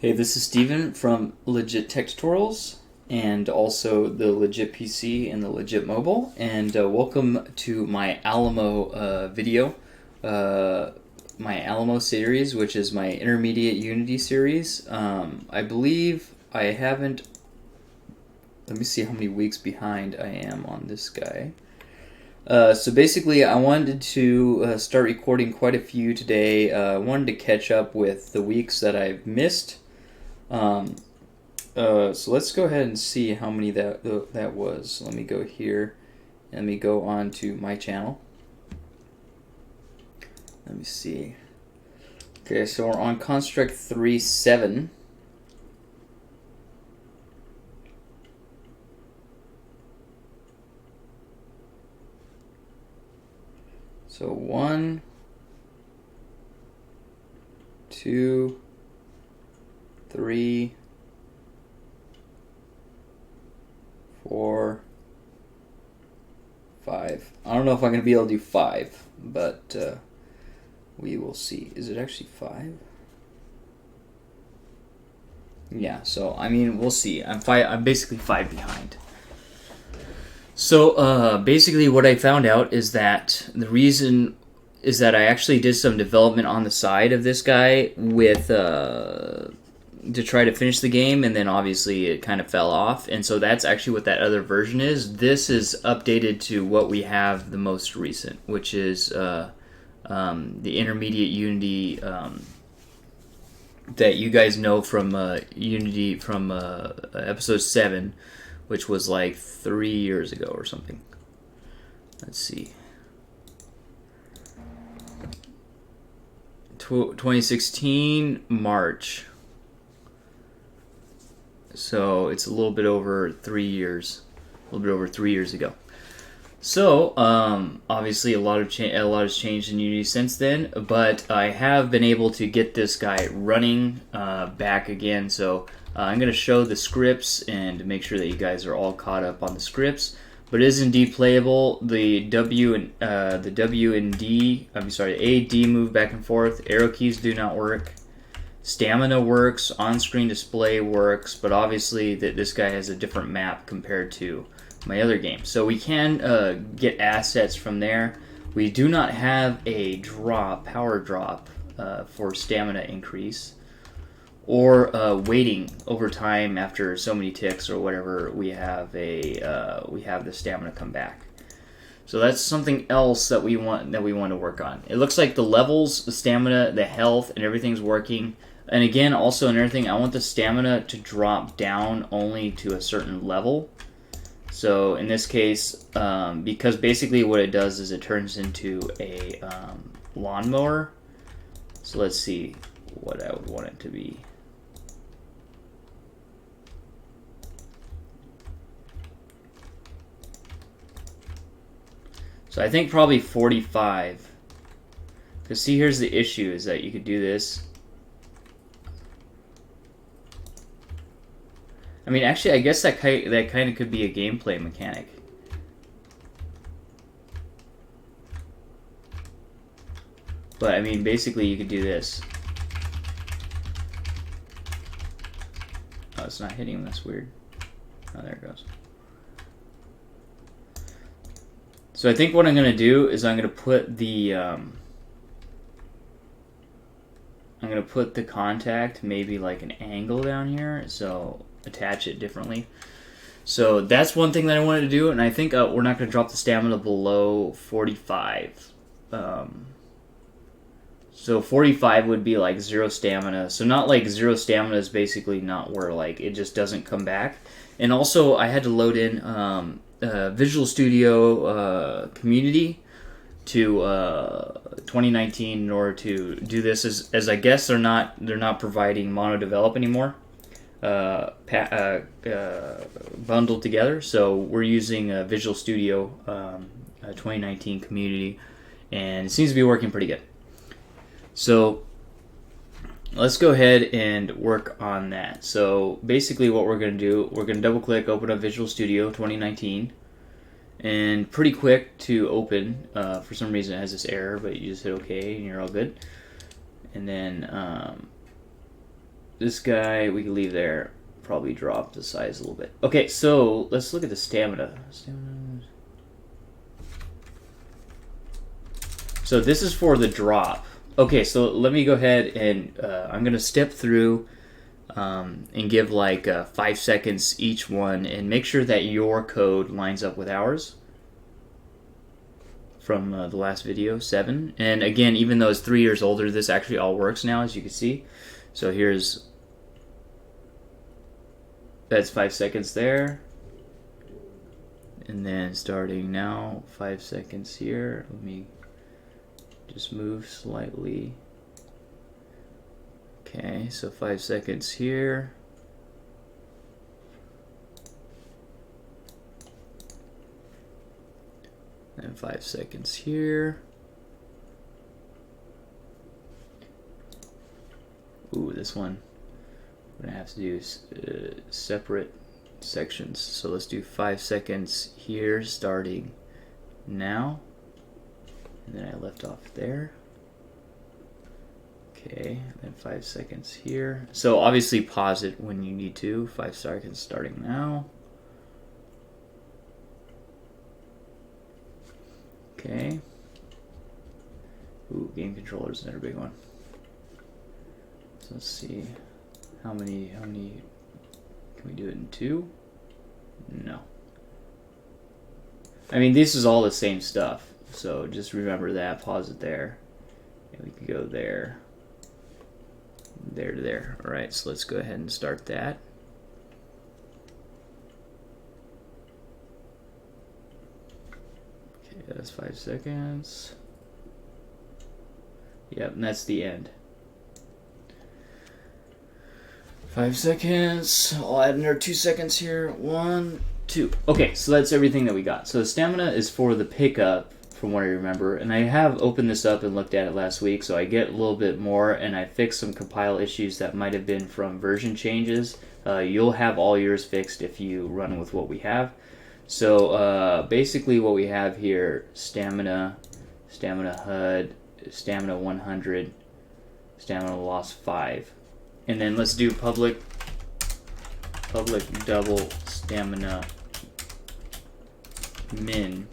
Hey, this is Steven from Legit Tech Tutorials and also the Legit PC and the Legit Mobile. And welcome to my Alamo video, my Alamo series, which is my intermediate Unity series. I believe I haven't. Let me see how many weeks behind I am on this guy. So basically, I wanted to start recording quite a few today. I wanted to catch up with the weeks that I've missed. So let's go ahead and see how many that was. Let me go here. Let me go on to my channel. Let me see. Okay, so we're on Construct 3.7. So 1, 2, 3, 4, 5. I don't know if I'm going to be able to do 5, but we will see. Is it actually 5? Yeah, so I mean, we'll see. I'm basically 5 behind. So basically what I found out is that the reason is that I actually did some development on the side of this guy with to try to finish the game, and then obviously it kind of fell off, and so that's actually what that other version is. This is updated to what we have the most recent, which is the intermediate Unity that you guys know from Unity from episode 7, which was like 3 years ago or something. Let's see. 2016 March. So it's a little bit over 3 years. A little bit over 3 years ago. So obviously a lot has changed in Unity since then, but I have been able to get this guy running back again. So I'm going to show the scripts and make sure that you guys are all caught up on the scripts. But it is indeed playable. The W and D, A, D move back and forth. Arrow keys do not work. Stamina works. On-screen display works. But obviously this guy has a different map compared to my other game. So we can get assets from there. We do not have a power drop for stamina increase, or waiting over time after so many ticks or whatever. We have the stamina come back. So that's something else that we want to work on. It looks like the levels, the stamina, the health, and everything's working. And again, also another thing, I want the stamina to drop down only to a certain level. So in this case, because basically what it does is it turns into a lawnmower. So let's see what I would want it to be. So I think probably 45. Because see, here's the issue, is that you could do this. I mean, actually, I guess that kind of could be a gameplay mechanic. But I mean, basically, you could do this. Oh, it's not hitting him. That's weird. Oh, there it goes. So I think what I'm going to do is I'm going to put the contact maybe like an angle down here, so attach it differently. So that's one thing that I wanted to do, and I think we're not going to drop the stamina below 45. So 45 would be like 0 stamina. So not like 0 stamina is basically not where like it just doesn't come back. And also I had to load in Visual Studio Community to 2019 in order to do this, as I guess they're not providing mono develop anymore, bundled together. So we're using Visual Studio 2019 Community, and it seems to be working pretty good. So let's go ahead and work on that. So basically what we're going to do, we're going to double click, open up Visual Studio 2019, and pretty quick to open. For some reason it has this error, but you just hit OK and you're all good. And then this guy we can leave there. Probably drop the size a little bit. Okay, so let's look at the stamina. So this is for the drop. Okay, so let me go ahead and I'm going to step through and give like 5 seconds each one, and make sure that your code lines up with ours from the last video, 7. And again, even though it's 3 years older, this actually all works now, as you can see. So that's 5 seconds there. And then starting now, 5 seconds here. Let me just move slightly. Okay, so 5 seconds here. And 5 seconds here. Ooh, this one we're gonna have to do separate sections. So let's do 5 seconds here, starting now. And then I left off there. Okay, then 5 seconds here. So obviously pause it when you need to. 5 seconds starting now. Okay. Ooh, game controller is another big one. So let's see. How many can we do it in 2? No. I mean, this is all the same stuff. So just remember that, pause it there. And we can go there. There to there. Alright, so let's go ahead and start that. Okay, that's 5 seconds. Yep, and that's the end. 5 seconds. I'll add another 2 seconds here. 1, 2. Okay, so that's everything that we got. So the stamina is for the pickup, from what I remember, and I have opened this up and looked at it last week, so I get a little bit more, and I fixed some compile issues that might have been from version changes. You'll have all yours fixed if you run with what we have. So basically what we have here: stamina, stamina HUD, stamina 100, stamina loss 5. And then let's do public double stamina min.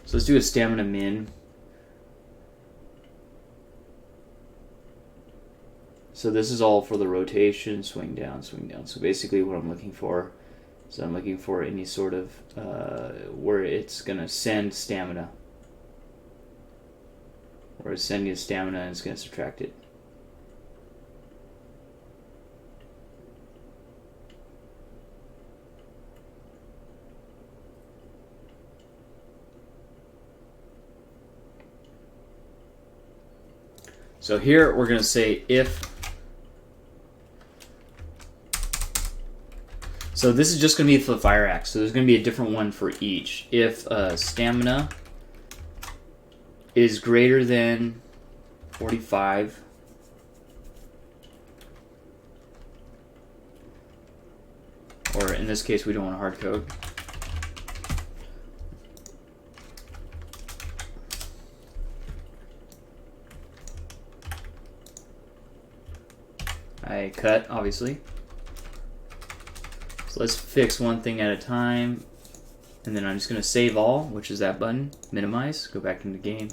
So let's do a stamina min. So this is all for the rotation, swing down, swing down. So basically what I'm looking for is I'm looking for any sort of where it's going to send stamina. Or it's sending a stamina and it's going to subtract it. So here we're going to say if. So this is just going to be for the fire axe. So there's going to be a different one for each. If stamina is greater than 45, or in this case we don't want a hard code. I cut, obviously. So let's fix one thing at a time. And then I'm just going to save all, which is that button, minimize, go back into the game,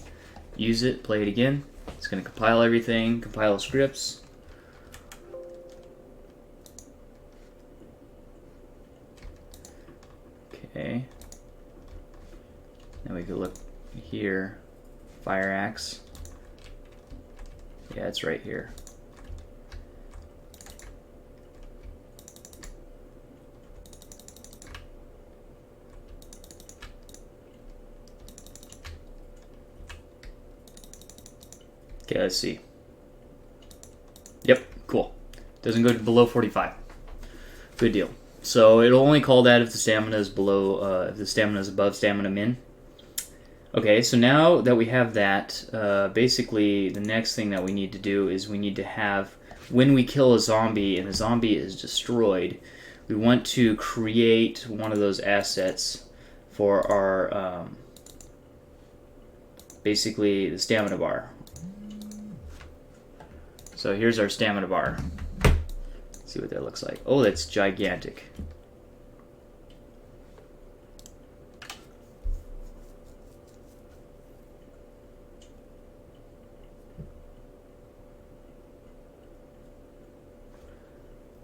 use it, play it again. It's going to compile everything, compile scripts. Okay. Now we can look here, fire axe. Yeah, it's right here. Okay, let's see. Yep, cool. Doesn't go below 45. Good deal. So it'll only call that if the stamina is below, if the stamina is above stamina min. Okay, so now that we have that, basically the next thing that we need to do is we need to have, when we kill a zombie and the zombie is destroyed, we want to create one of those assets for our, basically the stamina bar. So here's our stamina bar. Let's see what that looks like. Oh, that's gigantic.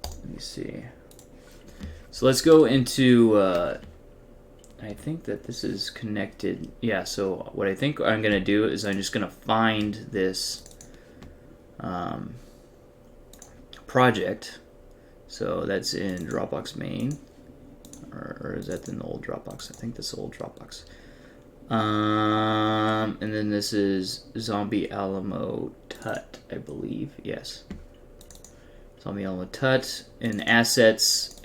Let me see. So let's go into, I think that this is connected. Yeah, so what I think I'm going to do is I'm just going to find this project. So that's in Dropbox main. Or is that in the old Dropbox? I think that's the old Dropbox. And then this is Zombie Alamo Tut, I believe. Yes. Zombie Alamo Tut. And assets,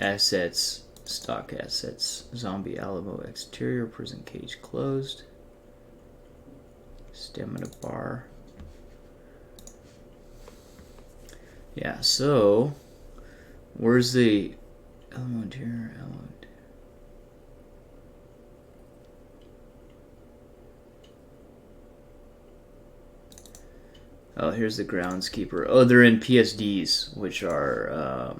stock assets. Zombie Alamo exterior, prison cage closed. Stamina bar. Yeah, so where's the element here? Element. Oh, here's the groundskeeper. Oh, they're in PSDs, which are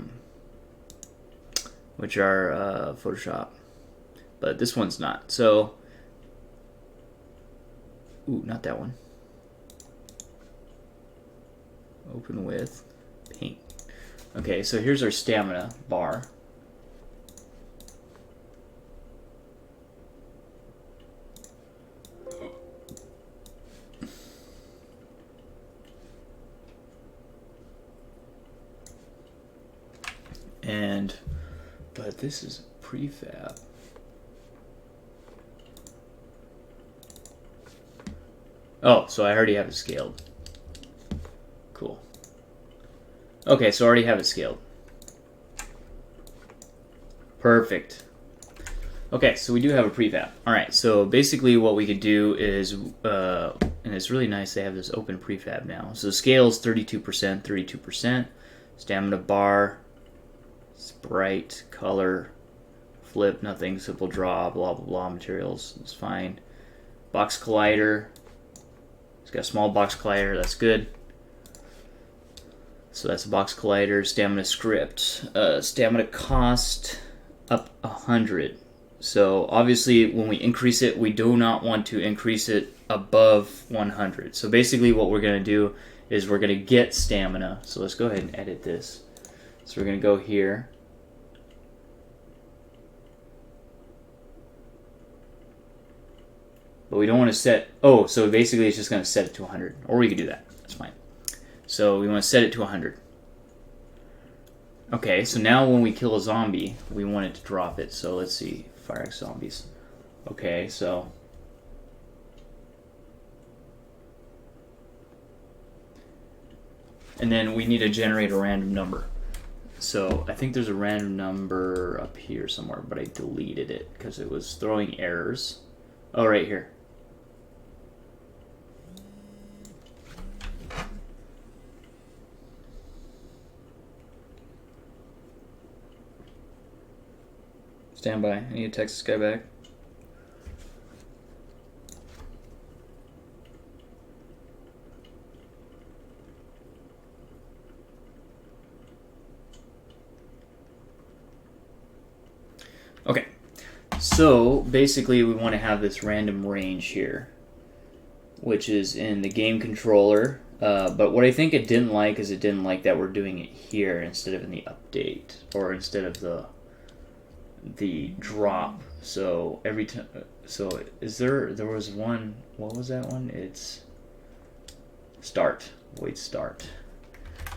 Photoshop, but this one's not. So, ooh, not that one. Open with paint. Okay, so here's our stamina bar. But this is prefab. Oh, so I already have it scaled. Cool. Okay, so I already have it scaled. Perfect. Okay, so we do have a prefab. Alright, so basically what we could do is, and it's really nice they have this open prefab now. So scale's 32%, 32%. Stamina bar, sprite, color, flip, nothing, simple draw, blah, blah, blah, materials, it's fine. Box collider, it's got a small box collider, that's good. So that's a box collider. Stamina script, stamina cost up 100. So obviously when we increase it, we do not want to increase it above 100. So basically what we're going to do is we're going to get stamina. So let's go ahead and edit this. So we're going to go here. But we don't want to set, oh, so basically it's just going to set it to 100. Or we could do that, that's fine. So we want to set it to 100. Okay, so now when we kill a zombie, we want it to drop it. So let's see, FireX zombies. Okay, so and then we need to generate a random number. So I think there's a random number up here somewhere, but I deleted it because it was throwing errors. Oh, right here. Stand by. I need to text this guy back. Okay, so basically we want to have this random range here, which is in the game controller. But what I think it didn't like is it didn't like that we're doing it here instead of in the update, or instead of the drop. So every time, so is there was one, what was that one? It's start, void start.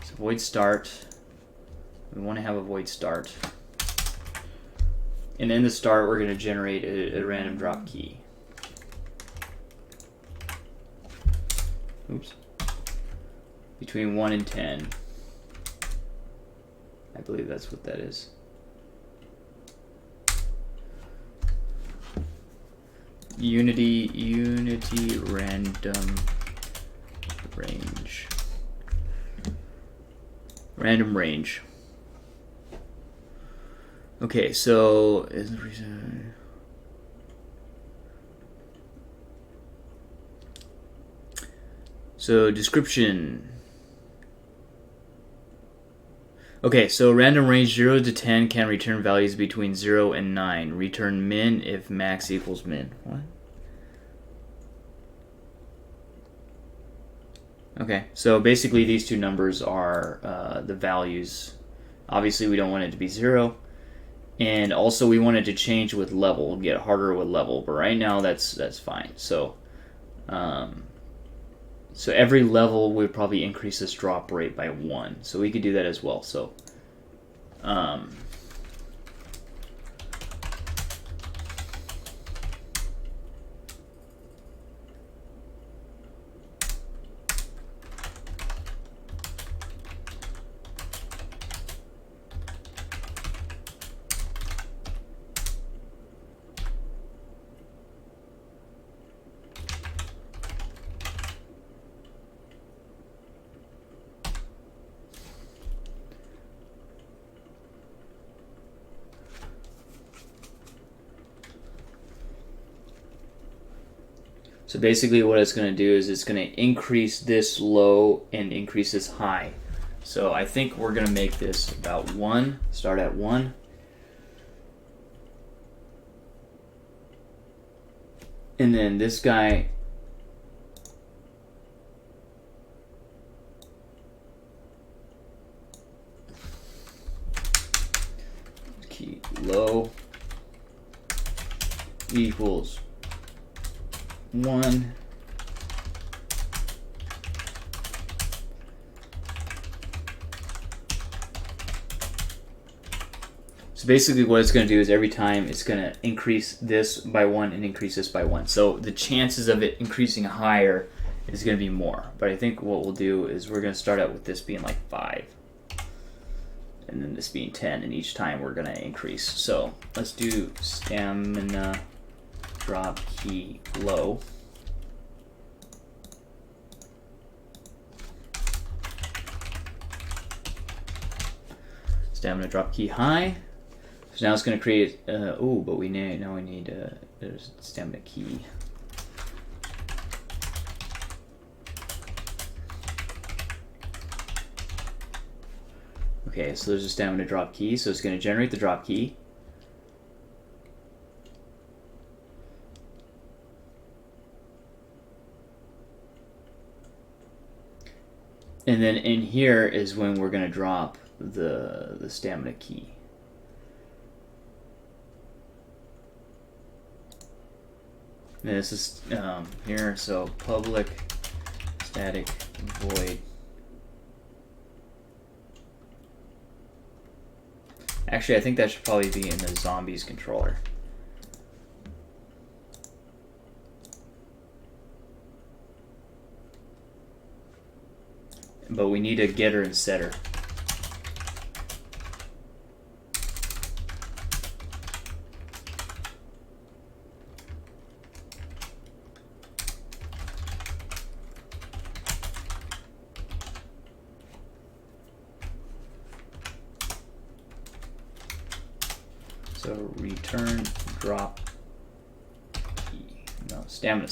So void start, we want to have a void start. And in the start, we're going to generate a random drop key. Oops. Between 1 and 10. I believe that's what that is. Unity random range. Random range. Okay, so is the reason. So description. Okay, so random range 0 to 10 can return values between 0 and 9. Return min if max equals min. What? Okay, so basically these two numbers are the values. Obviously we don't want it to be 0. And also we want it to change with level, get harder with level. But right now that's fine. So so every level would probably increase this drop rate by 1. So we could do that as well. So So basically what it's going to do is it's going to increase this low and increase this high. So I think we're going to make this about 1, start at 1. And then this guy, key low equals 1. So basically what it's going to do is every time it's going to increase this by 1 and increase this by 1. So the chances of it increasing higher is going to be more. But I think what we'll do is we're going to start out with this being like 5. And then this being 10. And each time we're going to increase. So let's do stamina drop key low. Stamina drop key high. So now it's going to create. But we need there's stamina key. Okay, so there's a stamina drop key. So it's going to generate the drop key. And then in here is when we're going to drop the stamina key. And this is here, so public static void. Actually, I think that should probably be in the zombies controller. But we need a getter and setter. So return drop key. No, stamina.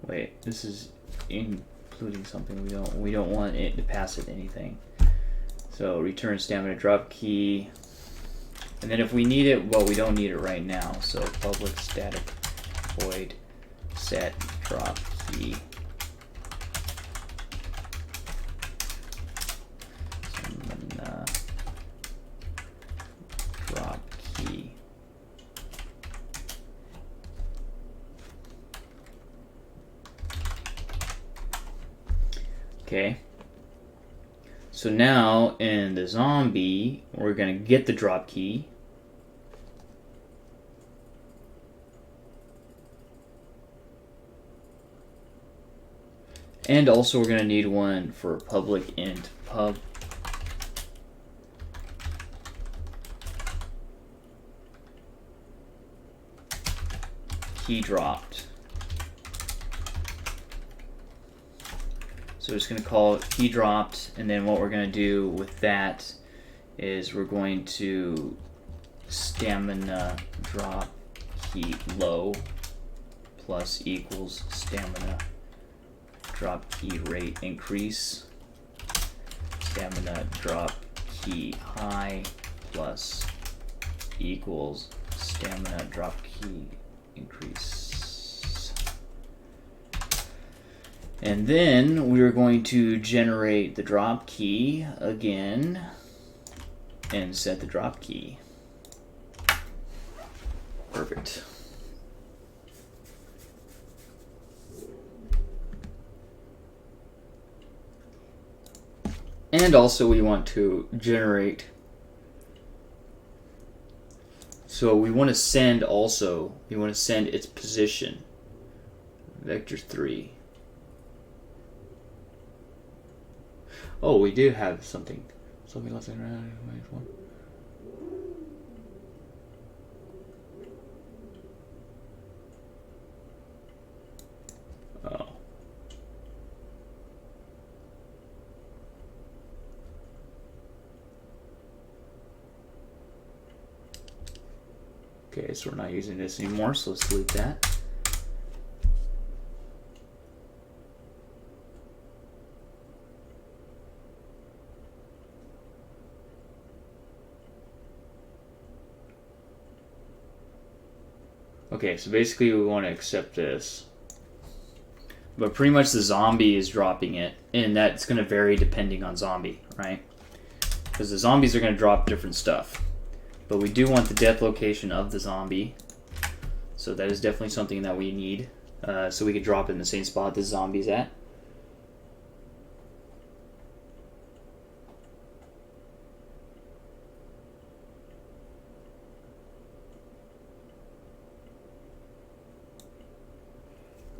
Wait, this is including something we don't want it to pass it anything. So return stamina drop key. And then if we need it, well, we don't need it right now. So public static void set drop key. Drop key. Okay. So now in the zombie, we're going to get the drop key. And also we're going to need one for public int pub. Key dropped. So we're just going to call it key dropped, and then what we're going to do with that is we're going to stamina drop key low plus equals stamina drop key rate increase. Stamina drop key high plus equals stamina drop key increase. And then we're going to generate the drop key again and set the drop key. Perfect. And also we want to generate, so we want to send its position, vector 3. Oh, we do have something less than -1. Oh. Okay, so we're not using this anymore, so let's delete that. Okay, so basically we want to accept this. But pretty much the zombie is dropping it, and that's going to vary depending on zombie, right? Because the zombies are going to drop different stuff. But we do want the death location of the zombie. So that is definitely something that we need. So we could drop it in the same spot the zombie's at.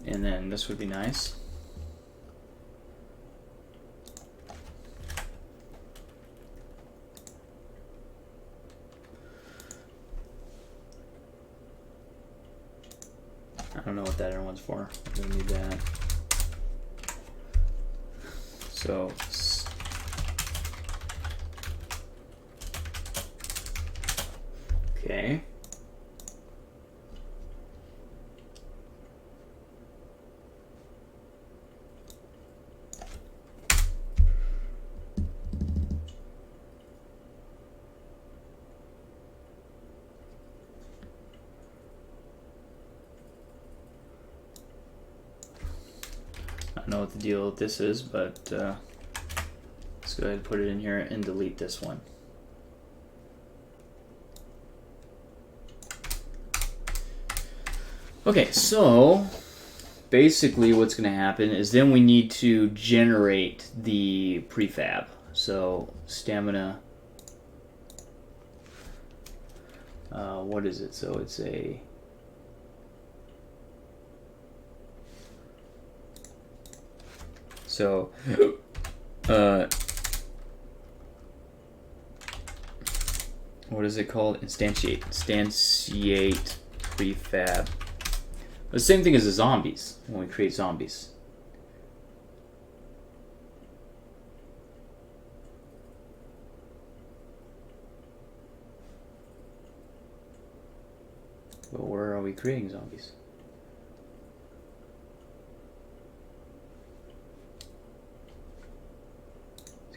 And then this would be nice. I don't know what that other one's for. I'm gonna need that. So okay. I don't know what the deal with this is, but let's go ahead and put it in here and delete this one. Okay, so basically what's going to happen is then we need to generate the prefab. So stamina, what is it? So it's a what is it called? Instantiate prefab. The same thing as the zombies when we create zombies. But where are we creating zombies?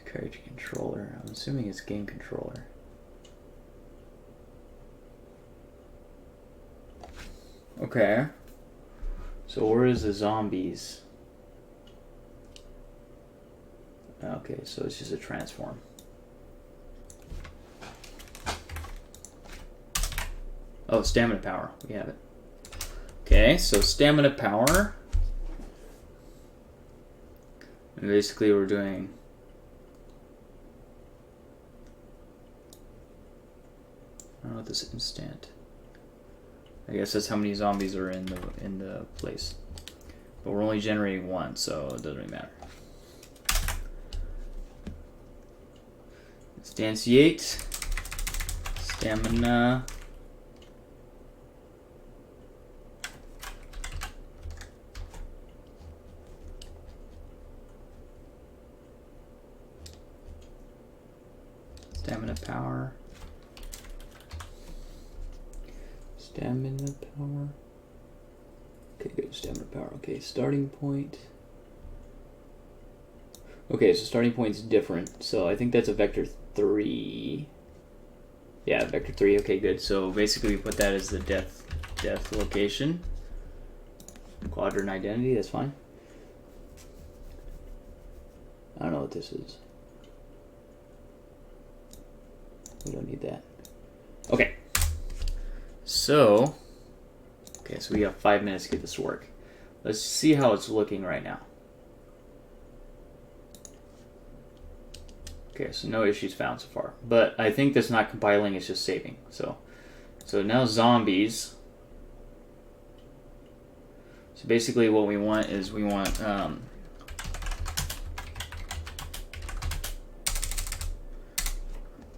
Character controller. I'm assuming it's game controller. Okay. So where is the zombies? Okay, so it's just a transform. Oh, stamina power. We have it. Okay, so stamina power. And basically we're doing I don't know what this instant. I guess that's how many zombies are in the place. But we're only generating one, so it doesn't really matter. Instantiate stamina. Stamina power. Stamina power. Okay, good. Stamina power. Okay, starting point. Okay, so starting point's different. So I think that's a vector 3. Yeah, vector 3. Okay, good. So basically we put that as the death location. Quadrant identity, that's fine. I don't know what this is. We don't need that. Okay. So we have 5 minutes to get this to work. Let's see how it's looking right now. Okay, so no issues found so far. But I think that's not compiling, it's just saving. So now zombies. So basically what we want is we want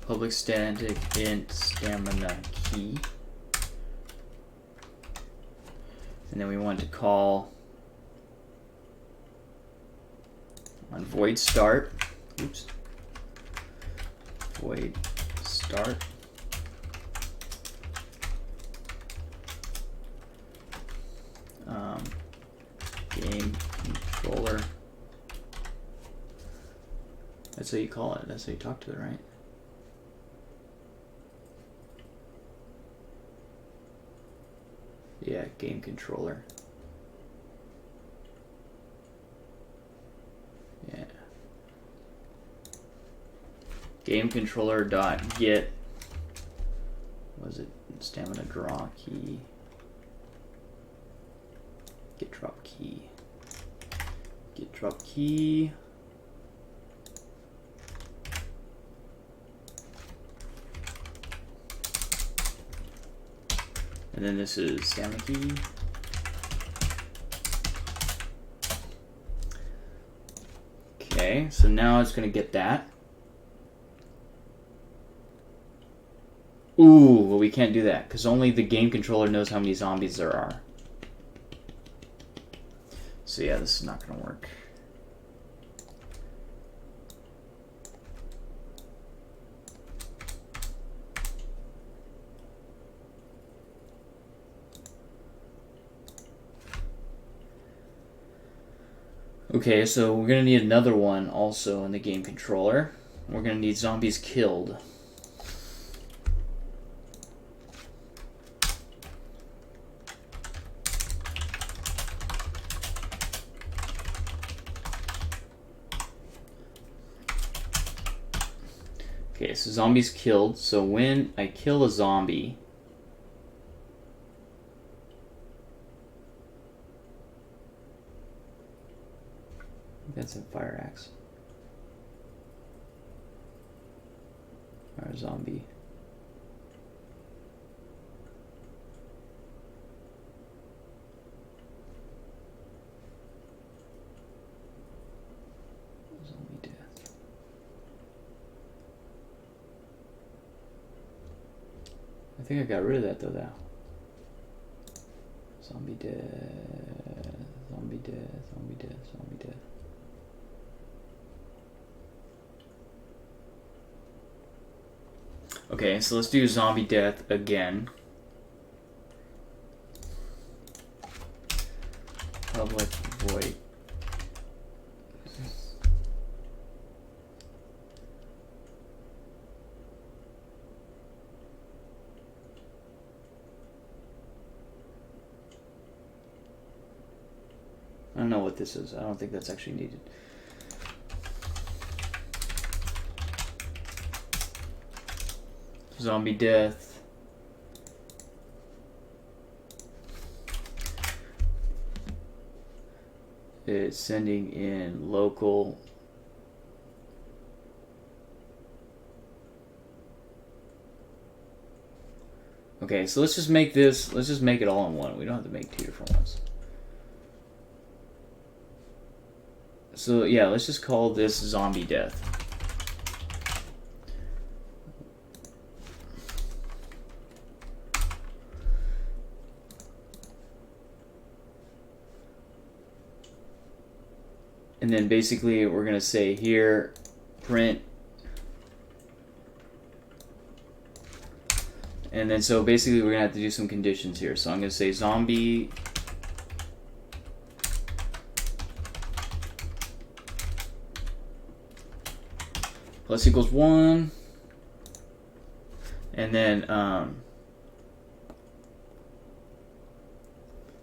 public static int stamina key. And then we want to call on void start. Oops. Void start. Game controller. That's how you call it. That's how you talk to it, right? Yeah, game controller. Yeah. Game controller dot get. Was it stamina draw key? Get drop key. Get drop key. And then this is stamina key. Okay, so now it's going to get that. Ooh, well we can't do that because only the game controller knows how many zombies there are. So yeah, this is not going to work. Okay, so we're going to need another one also in the game controller. We're going to need zombies killed. Okay, so zombies killed. So when I kill a zombie, that's a fire axe. Or a zombie. Zombie death. I think I got rid of that though now. Zombie death, zombie death, zombie death, zombie death. Okay, so let's do zombie death again. Public void. I don't know what this is. I don't think that's actually needed. Zombie death. It's sending in local. Okay, so let's just make this, let's just make it all in one. We don't have to make 2 different ones. So yeah, let's just call this zombie death. And then basically we're going to say here, print. And then so basically we're going to have to do some conditions here. So I'm going to say zombie plus equals 1. And then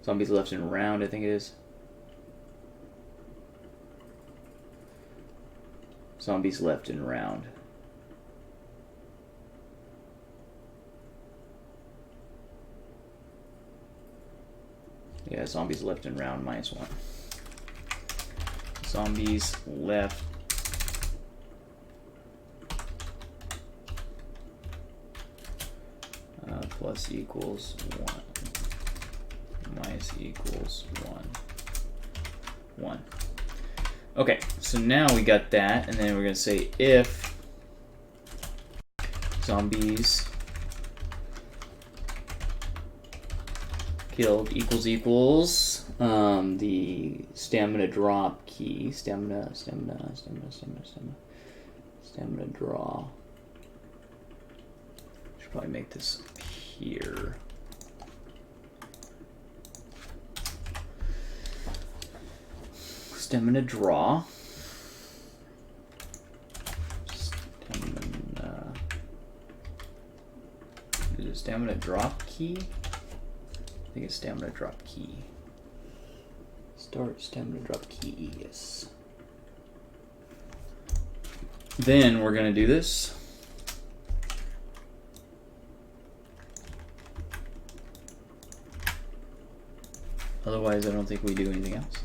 zombies left and round, I think it is. Zombies left and round. Yeah, zombies left and round -1. Zombies left plus equals 1 minus equals 1. Okay, so now we got that, and then we're going to say if zombies killed equals the stamina drop key, stamina draw. Should probably make this here. Stamina draw. Is it stamina drop key? I think it's stamina drop key. Start stamina drop key, yes. Then we're gonna do this. Otherwise, I don't think we do anything else.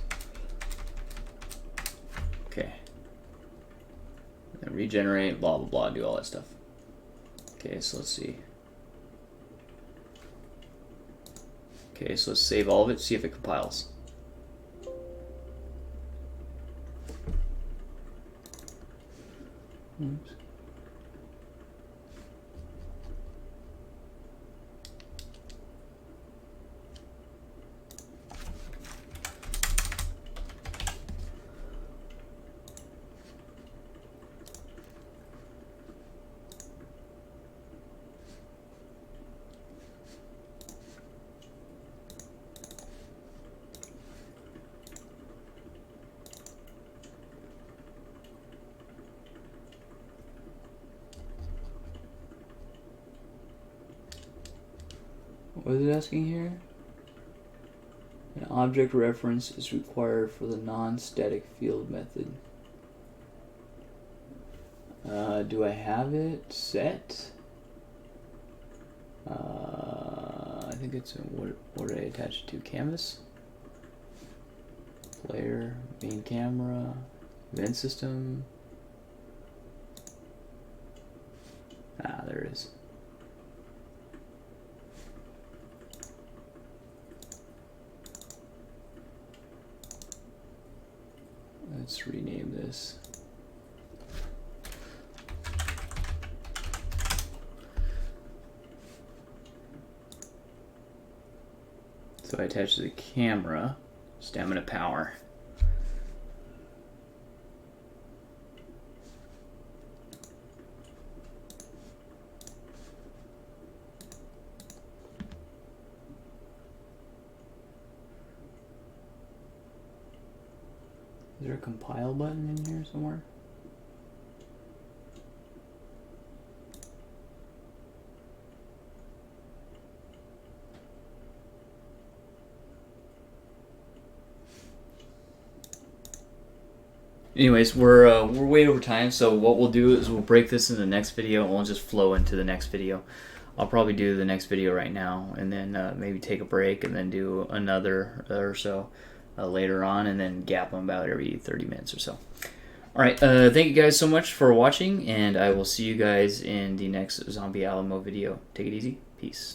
Okay. And regenerate, blah, blah, blah, do all that stuff. Okay, so let's see. Okay, so let's save all of it, see if it compiles. Oops. What is it asking here? An object reference is required for the non-static field method. Do I have it set? I think it's what did I attach it to? Canvas? Player, main camera, event system. Ah, there it is. Let's rename this. So I attach to the camera, stamina power. Is there a compile button in here somewhere? Anyways, we're way over time, so what we'll do is we'll break this in the next video, and we'll just flow into the next video. I'll probably do the next video right now, and then maybe take a break, and then do another or so later on, and then gap them about every 30 minutes or so. Alright, thank you guys so much for watching, and I will see you guys in the next Zombie Alamo video. Take it easy. Peace.